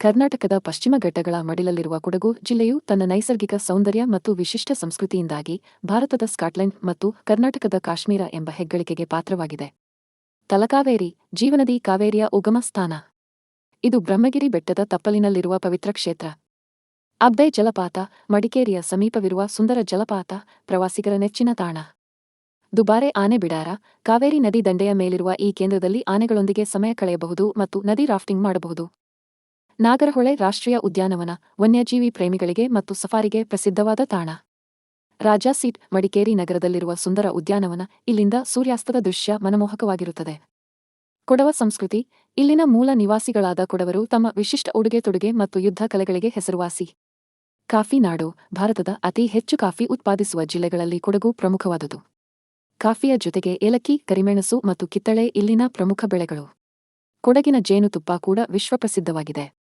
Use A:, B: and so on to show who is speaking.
A: ಕರ್ನಾಟಕದ ಪಶ್ಚಿಮ ಘಟ್ಟಗಳ ಮಡಿಲಲ್ಲಿರುವ ಕೊಡಗು ಜಿಲ್ಲೆಯು ತನ್ನ ನೈಸರ್ಗಿಕ ಸೌಂದರ್ಯ ಮತ್ತು ವಿಶಿಷ್ಟ ಸಂಸ್ಕೃತಿಯಿಂದಾಗಿ ಭಾರತದ ಸ್ಕಾಟ್ಲೆಂಡ್ ಮತ್ತು ಕರ್ನಾಟಕದ ಕಾಶ್ಮೀರ ಎಂಬ ಹೆಗ್ಗಳಿಕೆಗೆ ಪಾತ್ರವಾಗಿದೆ. ತಲಕಾವೇರಿ, ಜೀವನದಿ ಕಾವೇರಿಯ ಉಗಮ ಸ್ಥಾನ. ಇದು ಬ್ರಹ್ಮಗಿರಿ ಬೆಟ್ಟದ ತಪ್ಪಲಿನಲ್ಲಿರುವ ಪವಿತ್ರ ಕ್ಷೇತ್ರ. ಅಬ್ಬೆ ಜಲಪಾತ, ಮಡಿಕೇರಿಯ ಸಮೀಪವಿರುವ ಸುಂದರ ಜಲಪಾತ, ಪ್ರವಾಸಿಗರ ನೆಚ್ಚಿನ ತಾಣ. ದುಬಾರೆ ಆನೆ ಬಿಡಾರ, ಕಾವೇರಿ ನದಿ ದಂಡೆಯ ಮೇಲಿರುವ ಈ ಕೇಂದ್ರದಲ್ಲಿ ಆನೆಗಳೊಂದಿಗೆ ಸಮಯ ಕಳೆಯಬಹುದು ಮತ್ತು ನದಿ ರಾಫ್ಟಿಂಗ್ ಮಾಡಬಹುದು. ನಾಗರಹೊಳೆ ರಾಷ್ಟ್ರೀಯ ಉದ್ಯಾನವನ, ವನ್ಯಜೀವಿ ಪ್ರೇಮಿಗಳಿಗೆ ಮತ್ತು ಸಫಾರಿಗೆ ಪ್ರಸಿದ್ಧವಾದ ತಾಣ. ರಾಜಾ ಸೀಟ್, ಮಡಿಕೇರಿ ನಗರದಲ್ಲಿರುವ ಸುಂದರ ಉದ್ಯಾನವನ, ಇಲ್ಲಿಂದ ಸೂರ್ಯಾಸ್ತದ ದೃಶ್ಯ ಮನಮೋಹಕವಾಗಿರುತ್ತದೆ. ಕೊಡವ ಸಂಸ್ಕೃತಿ, ಇಲ್ಲಿನ ಮೂಲ ನಿವಾಸಿಗಳಾದ ಕೊಡವರು ತಮ್ಮ ವಿಶಿಷ್ಟ ಉಡುಗೆ-ತೊಡುಗೆ ಮತ್ತು ಯುದ್ಧ ಕಲೆಗಳಿಗೆ ಹೆಸರುವಾಸಿ. ಕಾಫಿ ನಾಡು, ಭಾರತದ ಅತಿ ಹೆಚ್ಚು ಕಾಫಿ ಉತ್ಪಾದಿಸುವ ಜಿಲ್ಲೆಗಳಲ್ಲಿ ಕೊಡಗು ಪ್ರಮುಖವಾದುದು. ಕಾಫಿಯ ಜೊತೆಗೆ ಏಲಕ್ಕಿ, ಕರಿಮೆಣಸು ಮತ್ತು ಕಿತ್ತಳೆ ಇಲ್ಲಿನ ಪ್ರಮುಖ ಬೆಳೆಗಳು. ಕೊಡಗಿನ ಜೇನುತುಪ್ಪ ಕೂಡ ವಿಶ್ವಪ್ರಸಿದ್ಧವಾಗಿದೆ.